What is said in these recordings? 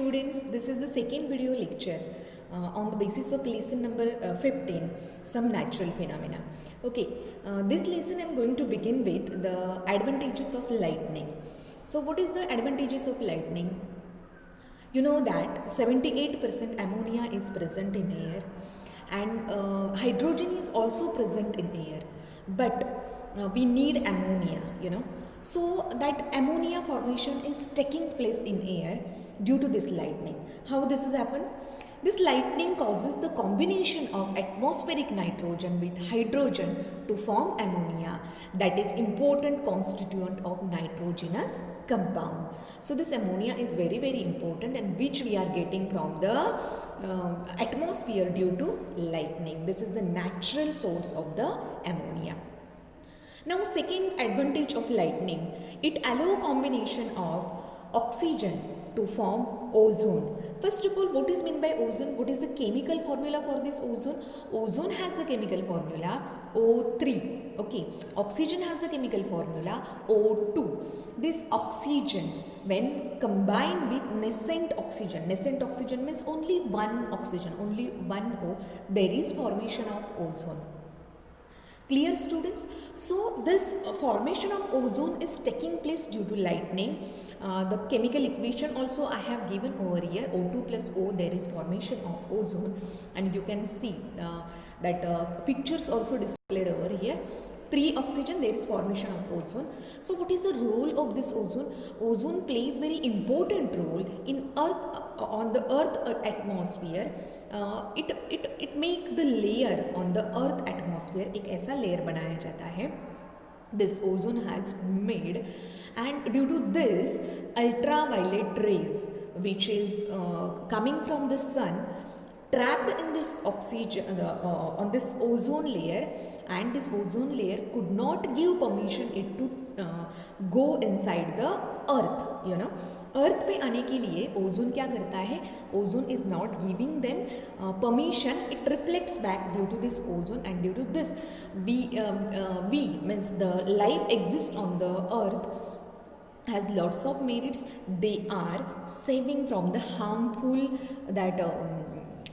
students, this is the second video lecture on the basis of lesson number 15, some natural phenomena. Okay, this lesson I am going to begin with the advantages of lightning. So what is the advantages of lightning? You know that 78% ammonia is present in air and hydrogen is also present in air, but we need ammonia, so that ammonia formation is taking place in air due to this lightning. How this has happened? This lightning causes the combination of atmospheric nitrogen with hydrogen to form ammonia, that is important constituent of nitrogenous compound. So this ammonia is very important, and which we are getting from the atmosphere due to lightning. This is the natural source of the ammonia. Now second advantage of lightning, it allow combination of oxygen to form ozone. First of all, what is meant by ozone? What is the chemical formula for this ozone? Ozone has the chemical formula O3. Okay, oxygen has the chemical formula O2. This oxygen, when combined with nascent oxygen means only one oxygen, only one O, there is formation of ozone. Clear, students? So this formation of ozone is taking place due to lightning. The chemical equation also I have given over here, O2 plus O, there is formation of ozone, and you can see that pictures also displayed over here. 3 oxygen, there is formation of ozone. So what is the role of this ozone? Ozone plays very important role in on the earth atmosphere. It make the layer on the earth atmosphere, एक ऐसा layer बनाया जाता है. This ozone has made, and due to this ultraviolet rays which is coming from the sun trapped in this oxygen on this ozone layer, and this ozone layer could not give permission it to go inside the earth. अर्थ पे आने के लिए ozone क्या करता है? Ozone is not giving them permission, it reflects back due to this ozone, and due to this we means the life exists on the earth has lots of merits. They are saving from the harmful that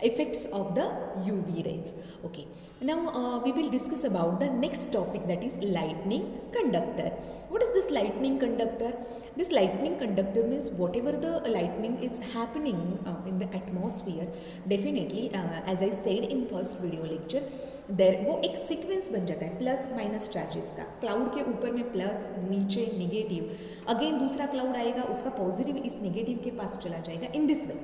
effects of the UV rays. Okay, now we will discuss about the next topic, that is lightning conductor. What is this lightning conductor? This lightning conductor means whatever the lightning is happening in the atmosphere, definitely as I said in first video lecture, there वो एक sequence बन जाता है plus minus charges का. Cloud के ऊपर में plus, नीचे निगेटिव, अगेन दूसरा क्लाउड आएगा, उसका पॉजिटिव इस निगेटिव के पास चला जाएगा, in this way.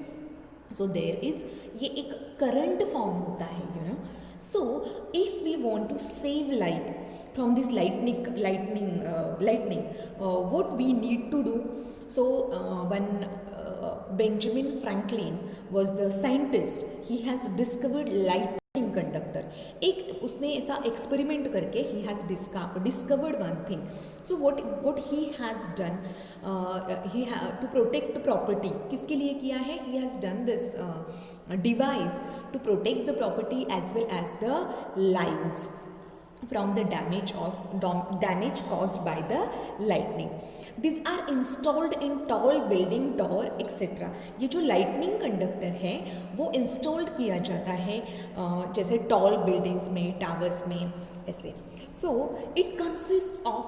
So there is, ये एक करंट फॉर्म होता है, So if we want to save light from this lightning, what we need to do? So when Benjamin Franklin was the scientist, he has discovered lightning conductor. एक उसने ऐसा experiment करके he has discovered one thing. So what he has done, he to protect property, किसके लिए किया है? He has done this device to protect the property as well as the lives from the damage caused by the lightning. These are installed in tall building, tower, etc. ये जो lightning conductor है वो installed किया जाता है जैसे tall buildings में, towers में, ऐसे. So it consists of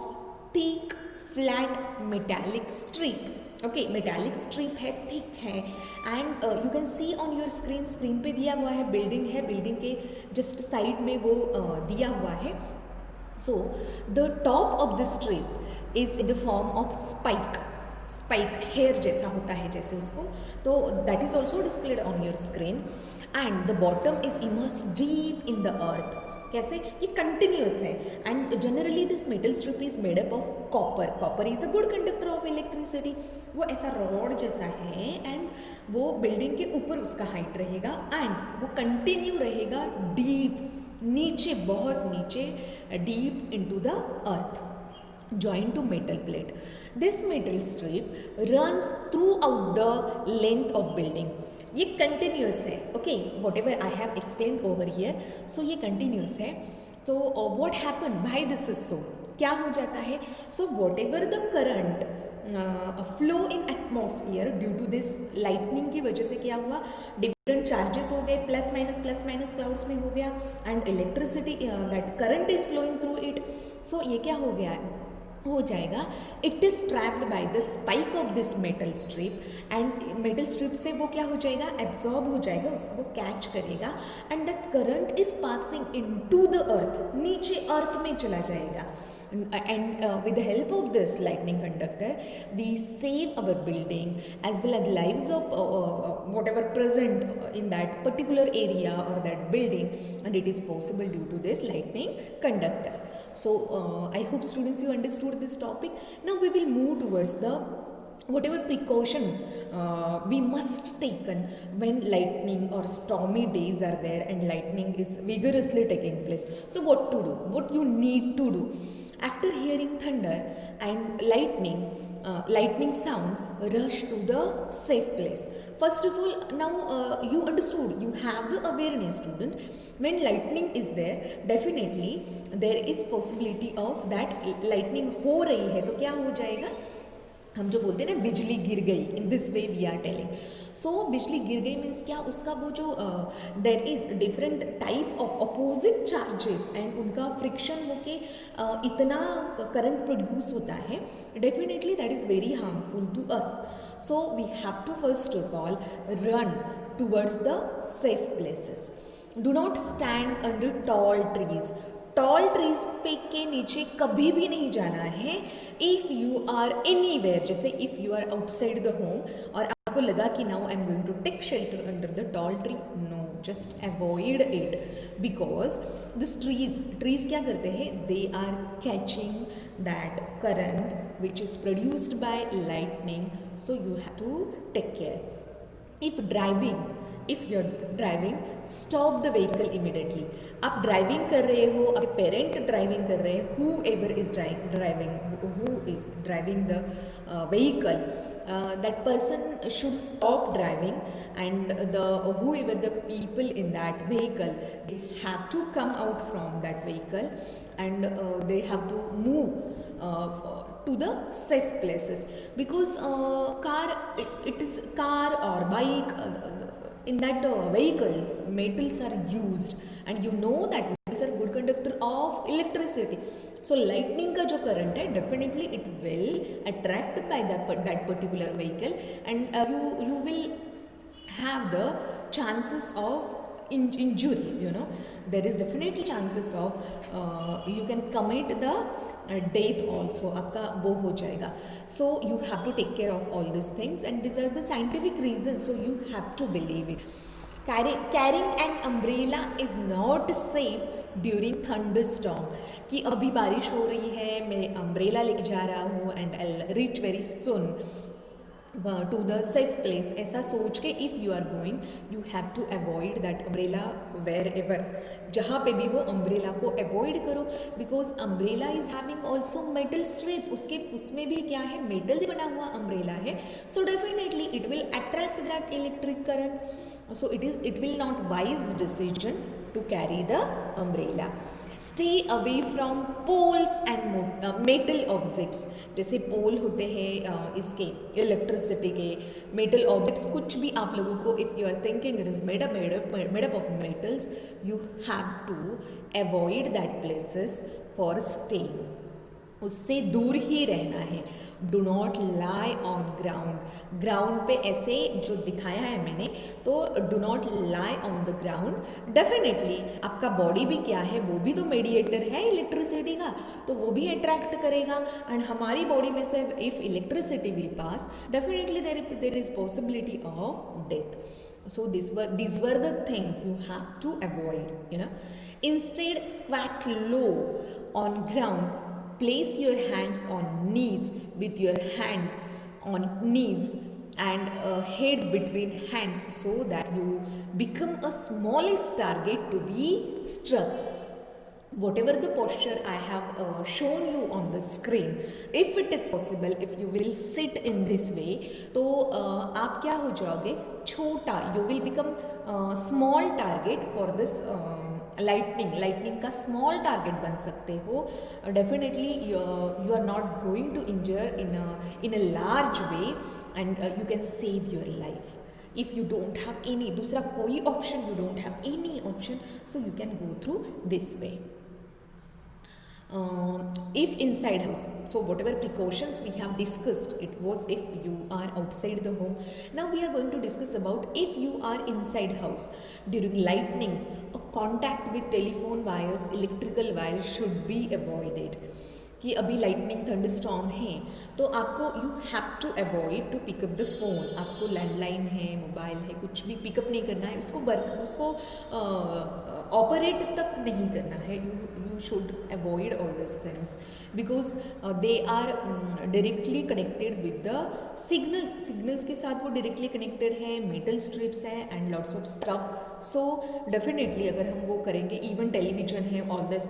thick flat metallic strip. Okay, metallic strip है, थिक है, and you can C on your screen पे दिया हुआ है, बिल्डिंग के जस्ट साइड में वो दिया हुआ है. So the top of the strip is in the form of spike here जैसा होता है जैसे उसको, तो that is also displayed on your screen. And the bottom is immerse deep in the earth. कैसे? ये कंटिन्यूस है, and generally this metal strip is made up of copper is a good conductor of electricity. वो ऐसा rod जैसा है, and वो building के ऊपर उसका हाइट रहेगा, एंड वो कंटिन्यू रहेगा डीप नीचे, बहुत नीचे, deep into the earth, joined to metal plate. This metal strip runs throughout the length of building. ये continuous है. Okay, whatever I have explained over here, so ये continuous है. तो what happen? Why this is so? क्या हो जाता है? So whatever the current flow in atmosphere due to this lightning की वजह से क्या हुआ, डिफरेंट चार्जेस हो गए, प्लस माइनस क्लाउड्स में हो गया, and electricity that current is flowing through it. So ये क्या हो गया हो जाएगा, it is trapped by the spike of this metal strip, and metal strip से वो क्या हो जाएगा, एब्जॉर्ब हो जाएगा, उसको कैच करेगा, and that current is passing into the earth, नीचे अर्थ में चला जाएगा. And with the help of this lightning conductor, we save our building as well as lives of whatever present in that particular area or that building, and it is possible due to this lightning conductor. So I hope students you understood this topic. Now we will move towards the whatever precaution we must taken when lightning or stormy days are there and lightning is vigorously taking place. So what to do, what you need to do after hearing thunder and lightning sound, rush to the safe place. First of all, now you understood, you have the awareness student, when lightning is there definitely there is possibility of that lightning हो रही है तो क्या हो जाएगा, हम जो बोलते हैं ना बिजली गिर गई, in this way we are telling. So बिजली गिर गई मीन्स क्या, उसका वो जो there is different type of opposite charges and उनका फ्रिक्शन होके इतना करंट प्रोड्यूस होता है, definitely that is very harmful to us. So we have to first of all run towards the safe places. Do not stand under tall trees. Tall trees पे के नीचे कभी भी नहीं जाना है. इफ़ यू आर एनीवेयर, जैसे if you are outside the home और आपको लगा कि now I am going to take shelter under the tall tree, no, just avoid it, because this trees क्या करते हैं, they are catching that current which is produced by lightning. So you have to take care. If you are driving, stop the vehicle immediately. आप driving कर रहे हो, आपके parent driving कर रहे हैं, who ever is driving the vehicle, that person should stop driving, and whoever the people in that vehicle, they have to come out from that vehicle, and they have to move to the safe places, because it is car or bike, in that vehicles metals are used, and you know that metals are good conductor of electricity. So lightning का जो current है, definitely it will attract by that particular vehicle, and you will have the chances of injury, you know, there is definitely chances of you can commit the death also, आपका वो हो जाएगा. So you have to take care of all these things, and these are the scientific reasons, so you have to believe it. Carrying an umbrella is not safe during thunderstorm, कि अभी बारिश हो रही है, मैं अम्ब्रेला लेके जा रहा हूँ and I reach very soon to the safe place, ऐसा सोच के if you are going, you have to avoid that umbrella wherever. जहाँ पे भी हो अम्ब्रेला को अवॉइड करो, because umbrella is having also metal strip, उसमें भी क्या है, मेटल से बना हुआ अम्ब्रेला है. So definitely it will attract that electric current. So it will not wise decision to carry the umbrella. Stay away from poles and metal objects. जैसे पोल होते हैं इसके इलेक्ट्रिसिटी के, मेटल ऑब्जेक्ट्स कुछ भी आप लोगों को, if you are thinking it is made up of metals, you have to avoid that places for staying. उससे दूर ही रहना है. Do not lie on ground पे ऐसे जो दिखाया है मैंने, तो do not lie on the ground. Definitely आपका बॉडी भी क्या है, वो भी तो मेडिएटर है इलेक्ट्रिसिटी का, तो वो भी अट्रैक्ट करेगा, एंड हमारी बॉडी में से if electricity will pass, definitely there is possibility of death. So these were the things you have to avoid, you know. Instead, squat low on ground. Place your hands on knees, with your hand on knees and head between hands, so that you become a smallest target to be struck. Whatever the posture I have shown you on the screen, if it is possible, if you will sit in this way, तो आप क्या हो जाओगे, छोटा, you will become small target for this lightning का small target बन सकते हो, definitely you are not going to injure in a large way and you can save your life. If you don't have any दूसरा कोई option, you don't have any option, so you can go through this way. If inside house, so whatever precautions we have discussed, it was if you are outside the home. Now we are going to discuss about if you are inside house during lightning, a contact with telephone wires, electrical wires should be avoided. कि अभी lightning thunderstorm है तो आपको you have to avoid to pick up the phone. आपको landline है, mobile है, कुछ भी पिकअप नहीं करना है, उसको ऑपरेट तक नहीं करना है. You should avoid all this things because they are directly connected with the signals के साथ वो डायरेक्टली कनेक्टेड है, मेटल स्ट्रिप्स है and lots of stuff. So definitely अगर हम वो करेंगे, इवन टेलीविजन है, all that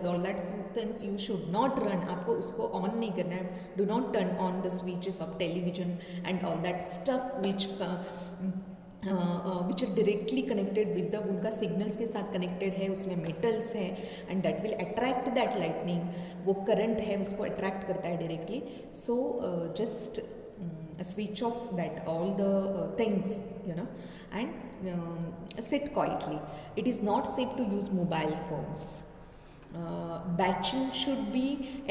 things you should not run. आपको उसको ऑन नहीं करना है. Do not turn on the switches of television and all that stuff which are directly connected with the, उनका सिग्नल्स के साथ कनेक्टेड है, उसमें मेटल्स हैं and that will attract that lightning. वो करंट है उसको अट्रैक्ट करता है directly. So just switch off that all the things, you know, and sit quietly. It is not safe to use mobile phones. Batching should be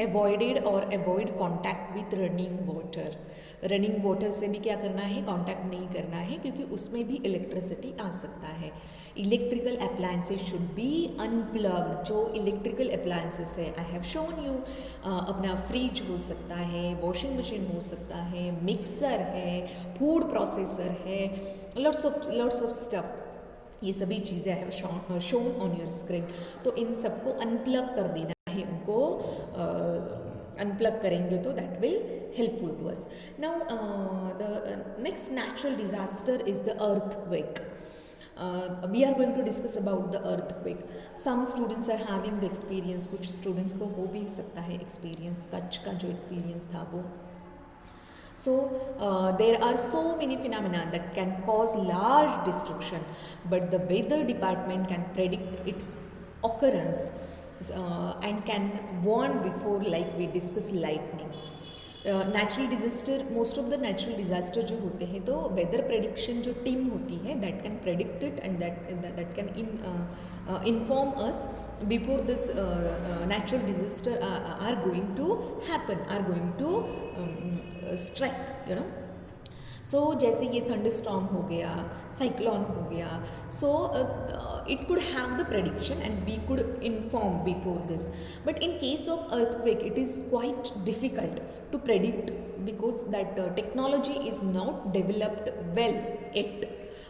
avoided or avoid contact with running water. Running water से भी क्या करना है, contact नहीं करना है क्योंकि उसमें भी इलेक्ट्रिसिटी आ सकता है. Electrical appliances should be unplugged. जो इलेक्ट्रिकल अप्लायंसेस है, आई हैव शोन यू, अपना फ्रिज हो सकता है, वॉशिंग मशीन हो सकता है, मिक्सर है, फूड प्रोसेसर है, लॉट्स ऑफ स्टफ. ये सभी चीज़ें हैं शोन ऑन योर स्क्रीन. तो इन सबको अनप्लग कर देना है. उनको अनप्लग करेंगे तो that will helpful to us. Now the next natural disaster is the earthquake. We are going to discuss about the earthquake. Some students are having the experience, कुछ students को हो भी सकता है एक्सपीरियंस. कच्छ का जो एक्सपीरियंस था वो. So there are so many phenomena that can cause large destruction, but the weather department can predict its occurrence and can warn before, like we discussed lightning. Natural disaster, most of the natural disaster जो होते हैं तो weather prediction जो team होती है that can predict it and that can inform us before this natural disaster are going to happen, are going to strike, you know. So जैसे ये thunderstorm हो गया, साइक्लोन हो गया, so it could have the prediction and we could inform before this. But in case of earthquake it is quite difficult to predict because that technology is not developed well yet.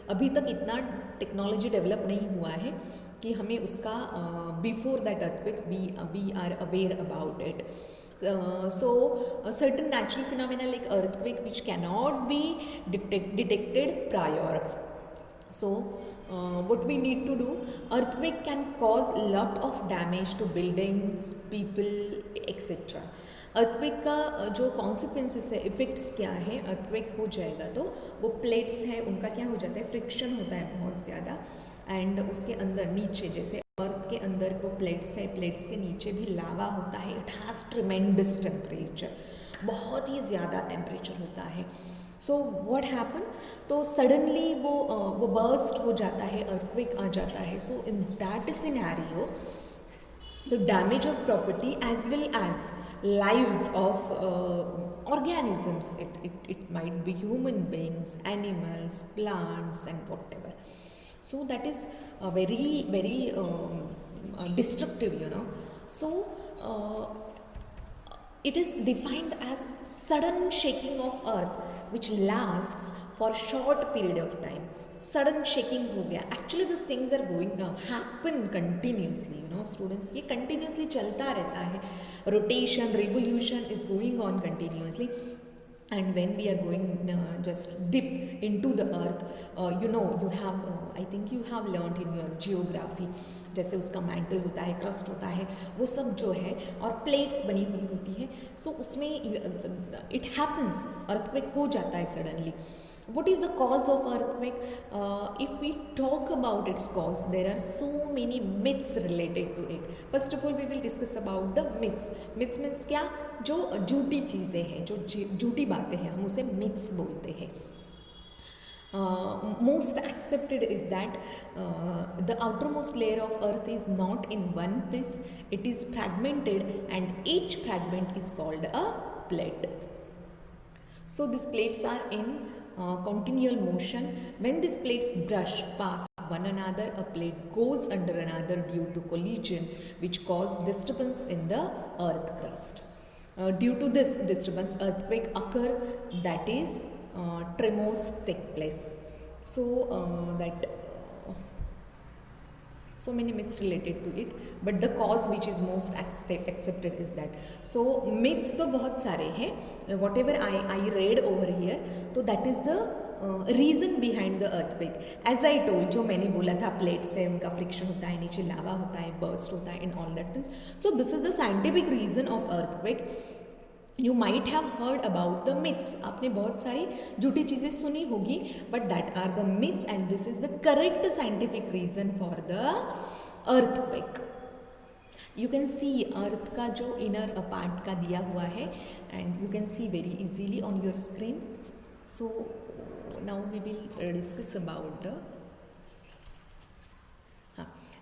अभी तक इतना technology develop नहीं हुआ है कि हमें उसका before that earthquake we are aware about it. So certain natural phenomena like earthquake which cannot be detected prior. So what we need to do, earthquake can cause lot of damage to buildings, people, etc. Earthquake का जो consequences है, effects क्या है, earthquake हो जाएगा तो वो plates हैं उनका क्या हो जाता है, फ्रिक्शन होता है बहुत ज़्यादा एंड उसके अंदर नीचे जैसे अर्थ के अंदर वो प्लेट्स है, प्लेट्स के नीचे भी लावा होता है. इट हैज़ ट्रिमेंडस टेम्परेचर, बहुत ही ज़्यादा टेम्परेचर होता है. सो व्हाट हैपन, तो सडनली वो बर्स्ट हो जाता है, अर्थक्वेक आ जाता है. So in that scenario the damage of property as well as lives of organisms, it might be human beings, animals, plants and whatever. So that is very destructive, you know. So it is defined as sudden shaking of earth which lasts for short period of time. Sudden shaking हो गया. Actually this things are going happen continuously, you know students. ये continuously चलता रहता है. Rotation, revolution is going on continuously. And when we are going just dip into the earth, you know, you have I think you have learned in your geography जैसे उसका mental होता है, crust होता है, वो सब जो है, और प्लेट्स बनी हुई होती है, सो उसमें इट हैपन्स, अर्थक्वेक हो जाता है suddenly. What is the cause of earthquake? If we talk about its cause, there are so many myths related to it. First of all, we will discuss about the myths. Myths means क्या? जो झूठी चीज़ें हैं, जो झूठी बातें हैं, हम उसे myths बोलते हैं. Most accepted is that the outermost layer of earth is not in one piece, it is fragmented, and each fragment is called a plate. So these plates are in continual motion. When these plates brush past one another, a plate goes under another due to collision, which cause disturbance in the earth crust. Due to this disturbance, earthquake occur, that is tremors take place. So so many myths related to it, but the cause which is most accepted is that. So myths तो बहुत सारे हैं, whatever I read over here, तो that is the reason behind the earthquake. As I told, जो मैंने बोला था, plates है, उनका फ्रिक्शन होता है, नीचे लावा होता है, बर्स्ट होता है, and all that things. So this is the scientific reason of earthquake. You might have heard about the myths. आपने बहुत सारी झूठी चीज़ें सुनी होगी, but that are the myths and this is the correct scientific reason for the earthquake. You can see earth का जो inner part का दिया हुआ है, and you can see very easily on your screen. So now we will discuss about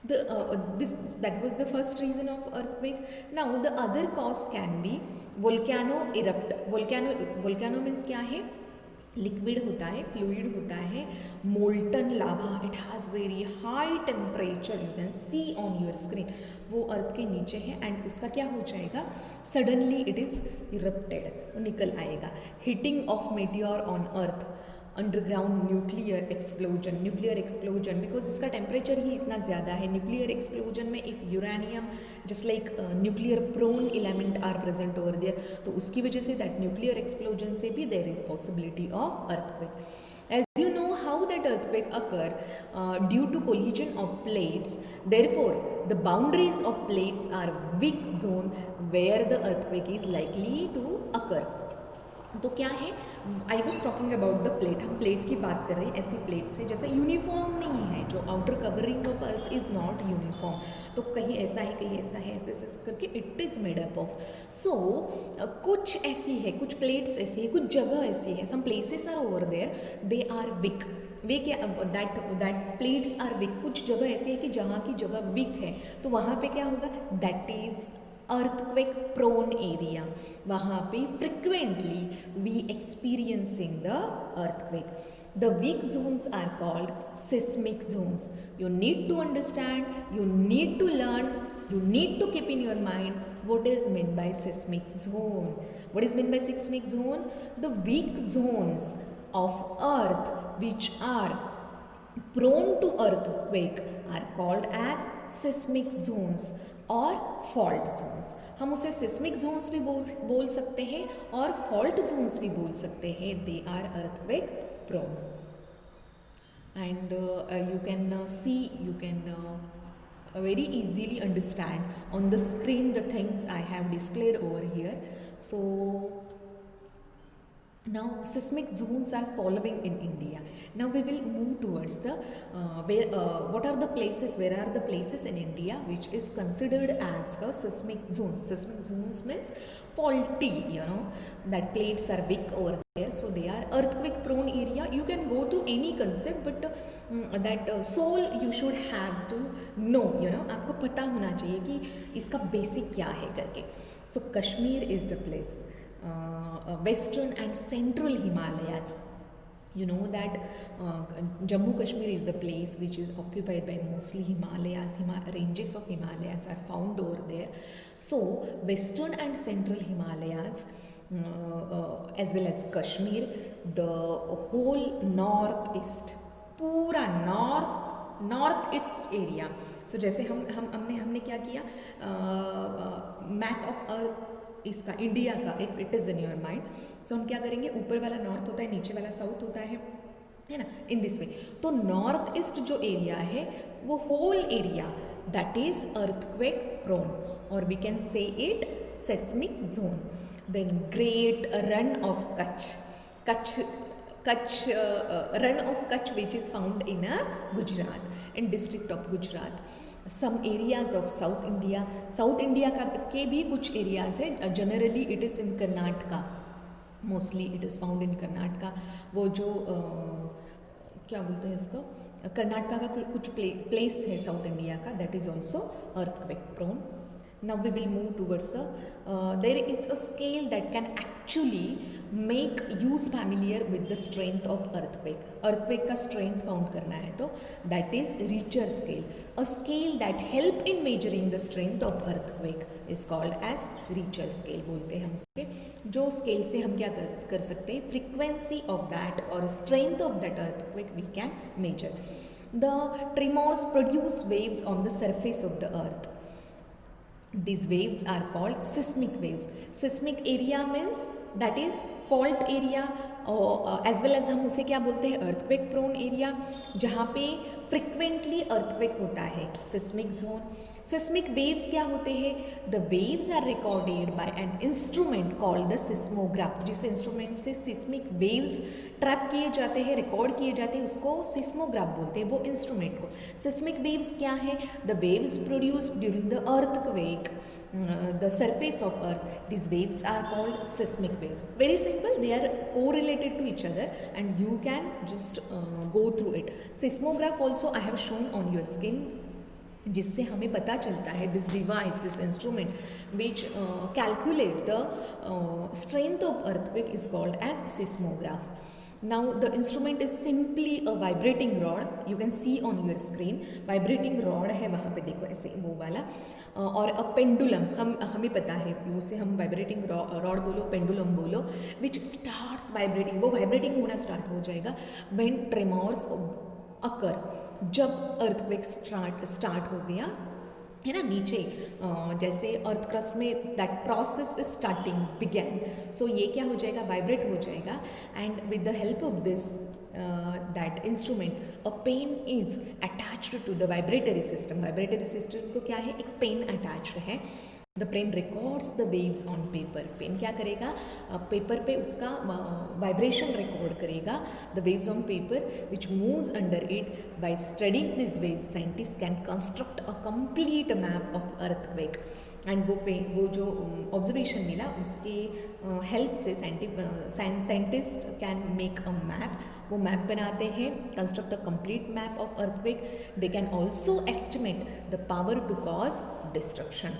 that was the first reason of earthquake. Now the other cause can be volcano erupt. Volcano means क्या है? Liquid होता है, fluid होता है, molten lava, it has very high temperature, you can C on your screen. वो अर्थ के नीचे है एंड उसका क्या हो जाएगा, सडनली इट इज़ इरप्टेड, निकल आएगा. Hitting of meteor on earth, underground nuclear explosion, because इसका टेम्परेचर ही इतना ज़्यादा है. न्यूक्लियर एक्सप्लोजन में if uranium just like nuclear prone element are present over there, तो उसकी वजह से दैट न्यूक्लियर एक्सप्लोजन से भी there is possibility of earthquake. As you know how that earthquake occur due to collision of plates, therefore the boundaries of plates are weak zone where the earthquake is likely to occur. तो क्या है, I was talking about the plate. हम plate की बात कर रहे हैं, ऐसी प्लेट से जैसे यूनिफॉर्म नहीं है, जो outer covering of earth is not uniform, तो कहीं ऐसा है, कहीं ऐसा है, ऐसे ऐसे करके it is made up of. So कुछ ऐसी है, कुछ प्लेट्स ऐसी है, कुछ जगह ऐसी है, some places are over there, they are weak. वे क्या, दैट प्लेट्स आर वीक. कुछ जगह ऐसी है कि जहाँ की जगह वीक है, तो वहाँ पे क्या होगा, that is earthquake prone area. वहाँ पे frequently we experiencing the earthquake. The weak zones are called seismic zones. You need to understand, you need to learn, you need to keep in your mind what is meant by seismic zone. What is meant by seismic zone? The weak zones of earth which are prone to earthquake are called as seismic zones और fault Jones. हम उसे seismic Jones भी बोल सकते हैं और fault Jones भी बोल सकते हैं. They are earthquake prone. And you can see, you can very easily understand on the screen the things I have displayed over here. So now seismic zones are following in India. Now we will move towards the what are the places, where are the places in India which is considered as a seismic zone. Seismic zones means faulty, you know, that plates are big over there, so they are earthquake prone area. You can go through any concept, but that soul you should have to know, you know, आपको पता होना चाहिए कि इसका basic क्या है करके. So Kashmir is the place. Western and central Himalayas, you know that Jammu Kashmir is the place which is occupied by mostly Himalayas. Ranges of Himalayas are found over there. So western and central Himalayas as well as Kashmir, the whole northeast, पूरा north east area. सो जैसे हमने क्या किया, map of earth इसका, India का, if it is in your mind, so हम क्या करेंगे, ऊपर वाला नॉर्थ होता है, नीचे वाला साउथ होता है ना, इन दिस वे. तो नॉर्थ ईस्ट जो एरिया है वो whole area that is earthquake prone, or we can say it seismic zone. Then Great Run of Kutch Run of Kutch, which is found in Gujarat, in district of Gujarat. Some areas of South India का के भी कुछ areas है. Generally it is in Karnataka, mostly it is found in Karnataka. वो जो क्या बोलते हैं इसको, कर्नाटका का कुछ प्लेस है साउथ इंडिया का, that is also earthquake prone. Now we will move towards there is a scale that can actually make use familiar with the strength of earthquake. Earthquake का strength count करना है तो that is Richter scale. A scale that help in measuring the strength of earthquake is called as Richter scale बोलते हैं हम इसके. जो scale से हम क्या कर सकते हैं, frequency of that or strength of that earthquake we can measure. The tremors produce waves on the surface of the earth. These waves are called seismic waves. Seismic area means that is fault area, as well as हम उसे क्या बोलते हैं, earthquake prone area, जहाँ पे frequently earthquake होता है, seismic zone. Seismic waves क्या होते हैं, the waves are recorded by an instrument called the seismograph. जिस instrument से seismic waves ट्रैप किए जाते हैं, रिकॉर्ड किए जाते हैं, उसको seismograph बोलते हैं, वो इंस्ट्रूमेंट को. seismic waves क्या है, the waves produced during the earthquake, the surface of earth, these waves are called seismic waves. Very simple, they are correlated to each other and you can just go through it. Seismograph also I have shown on your screen, जिससे हमें पता चलता है, this device, this instrument which calculate the strength of earthquake is called as seismograph. Now the instrument is simply a vibrating rod, you can see on your screen, vibrating rod है वहाँ पे देखो ऐसे वो वाला, और a pendulum, हमें पता है वो से हम vibrating rod बोलो, pendulum बोलो, which starts vibrating, वो vibrating होना start हो जाएगा when tremors occur, जब अर्थक्वेक स्टार्ट हो गया है ना नीचे, जैसे अर्थ क्रस्ट में that process is starting began, so ये क्या हो जाएगा, वाइब्रेट हो जाएगा. And with the help of this that instrument a pen is attached to the vibratory system. Vibratory system को क्या है, एक पेन अटैच्ड है. The pen records the waves on paper. Pen क्या करेगा, पेपर पे उसका वाइब्रेशन रिकॉर्ड करेगा, the waves on paper which moves under it. By studying this waves scientist can construct a complete map of earthquake. And वो जो observation मिला उसके help से scientist can make a map. वो map बनाते हैं, construct a complete map of earthquake. They can also estimate the power to cause destruction.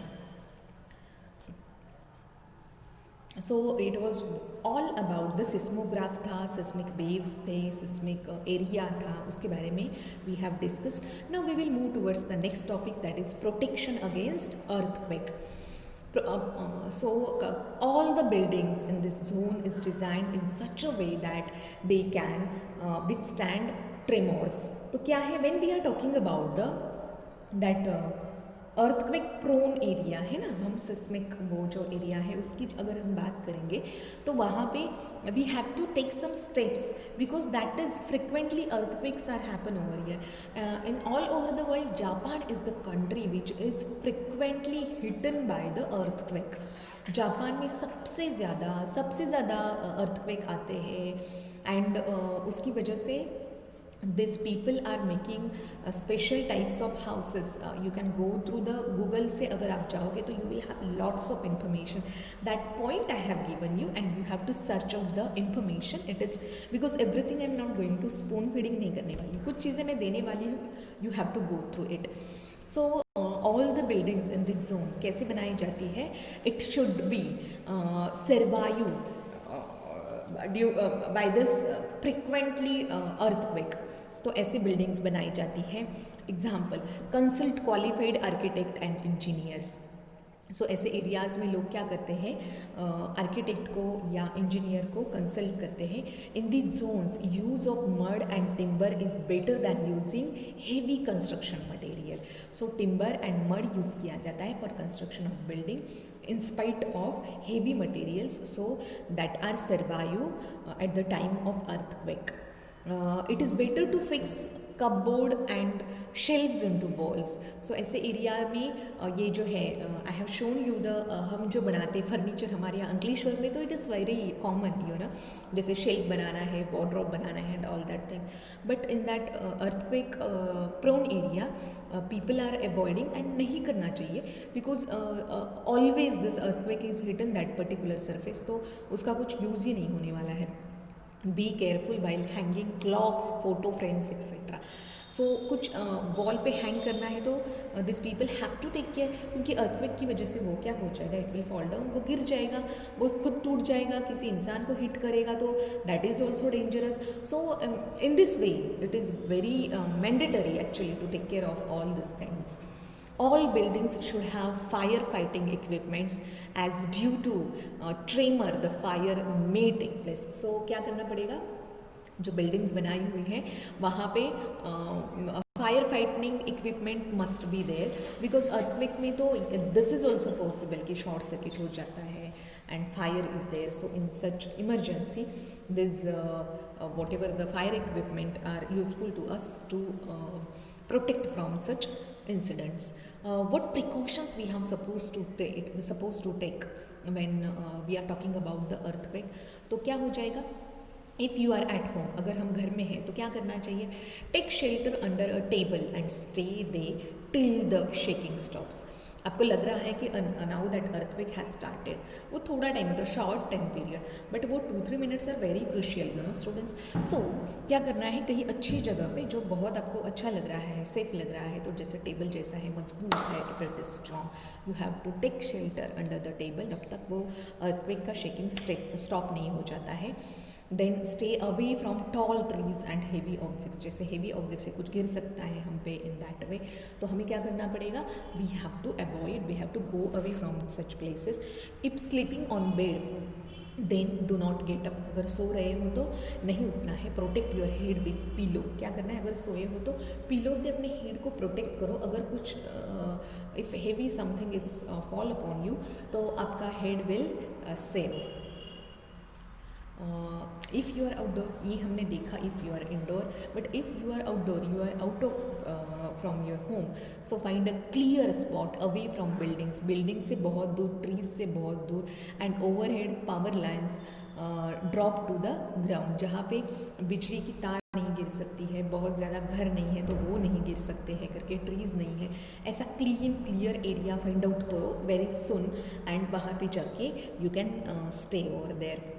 So it was all about the seismograph था, seismic waves थे, seismic area था, उसके बारे में we have discussed. Now we will move towards the next topic, that is protection against earthquake. So all the buildings in this zone is designed in such a way that they can withstand tremors. तो क्या है, when we are talking about that earthquake prone area है ना, हम seismic वो जो area है उसकी अगर हम बात करेंगे तो वहाँ पे we have to take some steps because that is frequently earthquakes are happen over here in all over the world. Japan is the country which is frequently hitten by the earthquake. Japan में सबसे ज़्यादा earthquake आते हैं and उसकी वजह से these people are making special types of houses. You can go through the Google से अगर आप जाओगे तो you will have lots of information. That point I have given you and you have to search out the information. It is because everything I am not going to spoon feeding नहीं करने वाली, कुछ चीज़ें मैं देने वाली हूँ, you have to go through it. So all the buildings in this zone कैसे बनाई जाती है, it should be survive by this frequently earthquake. तो ऐसी बिल्डिंग्स बनाई जाती हैं. Example, consult qualified architect and engineers. So ऐसे एरियाज़ में लोग क्या करते हैं, आर्किटेक्ट को या इंजीनियर को कंसल्ट करते हैं. In the zones use of mud and timber is better than using heavy construction material. So timber and mud use किया जाता है for construction of building in spite of heavy materials so that are survive at the time of earthquake. It is better to fix cupboard and shelves into walls. So ऐसे area में ये जो है I have shown you the हम जो बनाते हैं furniture हमारे यहाँ अंकलेश्वर में, तो it is very common you know, जैसे शेल्फ बनाना है, वॉर्डरोब बनाना है and all that things. But in that earthquake prone area people are avoiding and नहीं करना चाहिए, because always this earthquake is hitten that particular surface, तो उसका कुछ यूज़ ही नहीं होने वाला है। Be careful while hanging clocks, photo frames etcetera. So कुछ वॉल पे हैंग करना है तो this people have to take care, क्योंकि अर्थक्वेक की वजह से वो क्या हो जाएगा, इट विल फॉल डाउन, वो गिर जाएगा, वो खुद टूट जाएगा, किसी इंसान को हिट करेगा, तो that is also dangerous. So in this way it is very mandatory actually to take care of all this things. All buildings should have firefighting equipments as due to tremor the fire may take place. So क्या करना पड़ेगा, जो buildings बनाई हुई हैं वहाँ पे fire fighting equipment must be there, because earthquake में तो दिस इज़ ऑल्सो पॉसिबल कि शॉर्ट सर्किट हो जाता है and fire is there. So in such emergency this whatever the fire equipment are useful to us to protect from such incidents. What precautions we have supposed to take when we are talking about the earthquake? तो क्या हो जाएगा, if you are at home, अगर हम घर में हैं तो क्या करना चाहिए, take shelter under a table and stay there till the shaking stops. आपको लग रहा है कि now that earthquake has started, वो थोड़ा टाइम है तो शॉर्ट टाइम पीरियड, बट वो 2-3 minutes are very crucial you know students. So क्या करना है, कहीं अच्छी जगह पे जो बहुत आपको अच्छा लग रहा है, सेफ लग रहा है, तो जैसे टेबल जैसा है, मजबूत है, if it is strong, you have to take shelter under the table जब तक वो अर्थक्वेक का शेकिंग स्टॉप नहीं हो जाता है। Then stay away from tall trees and heavy objects, जैसे हेवी ऑब्जेक्ट से कुछ गिर सकता है हम पे इन दैट वे, तो हमें क्या करना पड़ेगा, we have to avoid, we have to go away from such places. If sleeping on bed then do not get up, अगर सो रहे हो तो नहीं उठना है। Protect your head with pillow, क्या करना है, अगर सोए हो तो पीलो से अपने हेड को प्रोटेक्ट करो। अगर कुछ if heavy something is fall upon you तो आपका head will save. If you are outdoor, ये हमने देखा if you are indoor, but if you are outdoor, you are out of from your home, so find a clear spot away from buildings, building से बहुत दूर, trees से बहुत दूर, and overhead power lines drop to the ground, जहाँ पे बिजली की तार नहीं गिर सकती है, बहुत ज़्यादा घर नहीं है तो वो नहीं गिर सकते हैं करके, ट्रीज़ नहीं है, ऐसा क्लियर एरिया फाइंड आउट करो वेरी सुन, एंड वहाँ पे जाके you can stay over there.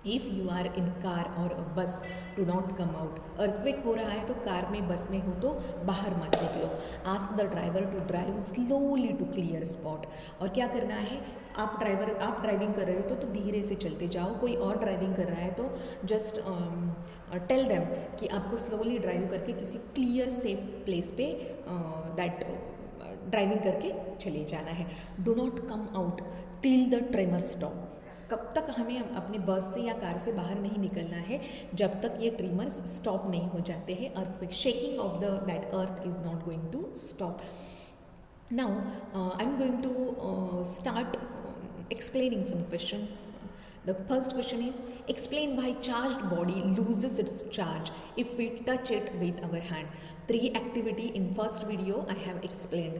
If you are in car और bus do not come out, earthquake हो रहा है तो कार में बस में हो तो बाहर मत निकलो। Ask the driver to drive slowly to clear spot, और क्या करना है, आप ड्राइविंग कर रहे हो तो धीरे से चलते जाओ, कोई और ड्राइविंग कर रहा है तो जस्ट टेल देम कि आपको स्लोली ड्राइव करके किसी क्लियर सेफ प्लेस पे दैट ड्राइविंग करके चले जाना है। Do not come out till the tremor stop, कब तक हमें अपने बस से या कार से बाहर नहीं निकलना है जब तक ये ट्रिमर्स स्टॉप नहीं हो जाते हैं। Earthquake shaking of the that earth is not going to stop. Now I am going to start explaining some questions. The first question is, explain why charged body loses its charge if we touch it with our hand. 3 activity in first video I have explained.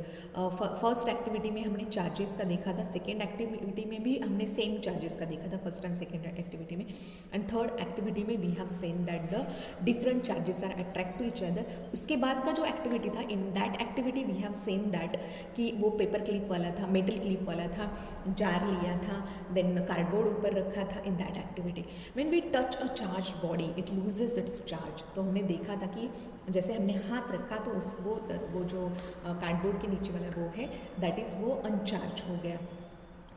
First activity में हमने charges का देखा था, second activity में भी हमने same charges का देखा था, first and second activity में, and third activity में we have seen that the different charges are attract to each other. उसके बाद का जो activity था, in that activity we have seen that कि वो paper clip वाला था, metal clip वाला था, jar लिया था, then cardboard ऊपर रखा था। in that activity when we touch a charged body it loses its charge, तो हमने देखा था कि जैसे हमने हाथ रखा तो उस वो जो कार्डबोर्ड के नीचे वाला वो है दैट इज़ वो अनचार्ज हो गया।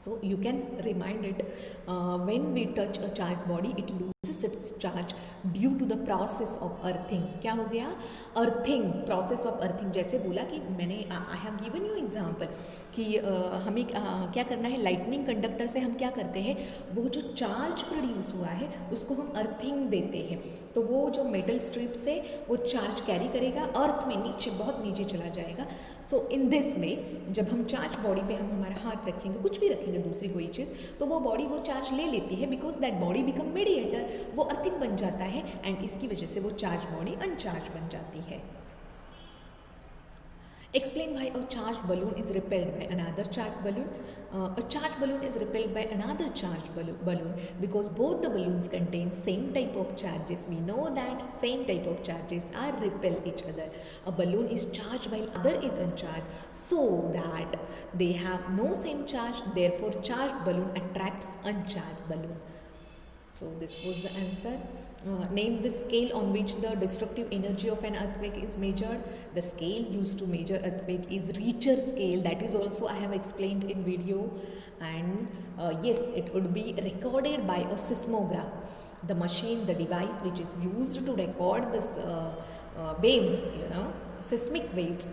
So you can remind it when we touch a charge body it loses its charge due to the process of earthing. क्या हो गया, अर्थिंग, प्रोसेस ऑफ अर्थिंग। जैसे बोला कि मैंने I have given you example कि हमें क्या करना है, लाइटनिंग कंडक्टर से हम क्या करते हैं, वो जो चार्ज प्रोड्यूस हुआ है उसको हम अर्थिंग देते हैं, तो वो जो मेटल स्ट्रिप से वो चार्ज कैरी करेगा, अर्थ में नीचे बहुत नीचे चला जाएगा। सो इन दिस वे जब हम चार्ज बॉडी पे हम हमारा हाथ रखेंगे, कुछ भी रखेंगे, रखेंगे दूसरी कोई चीज़ तो वो बॉडी वो चार्ज ले लेती है, because that body become mediator, वो अर्थिंग बन जाता है एंड इसकी वजह से वो चार्ज बॉडी अनचार्ज बन जाती है. Explain why a charged balloon is repelled by another charged balloon. A charged balloon is repelled by another charged balloon because both the balloons contain same type of charges. We know that same type of charges are repel each other. A balloon is charged while other is uncharged, so that they have no same charge. Therefore, charged balloon attracts uncharged balloon. So this was the answer. Name the scale on which the destructive energy of an earthquake is measured. The scale used to measure earthquake is Richter scale. That is also I have explained in video. And yes, it would be recorded by a seismograph. The machine, the device which is used to record this waves, seismic waves,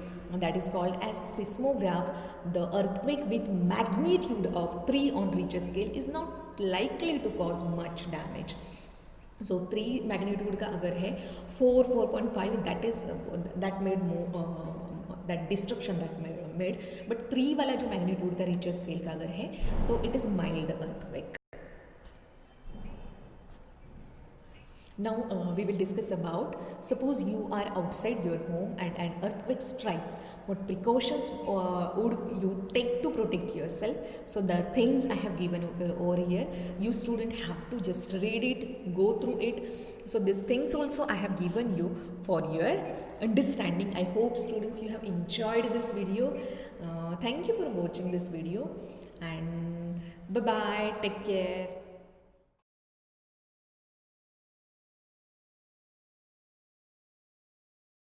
that is called as seismograph. The earthquake with magnitude of 3 on Richter scale is not likely to cause much damage. So 3 magnitude का अगर है 4.5 that is that made that destruction that made, but 3 वाला जो magnitude का Richter scale का अगर है तो it is mild earthquake. Now we will discuss about, suppose you are outside your home and an earthquake strikes, what precautions would you take to protect yourself? So the things I have given over here, you student have to just read it, go through it. So these things also I have given you for your understanding. I hope students you have enjoyed this video. Thank you for watching this video and bye bye, take care.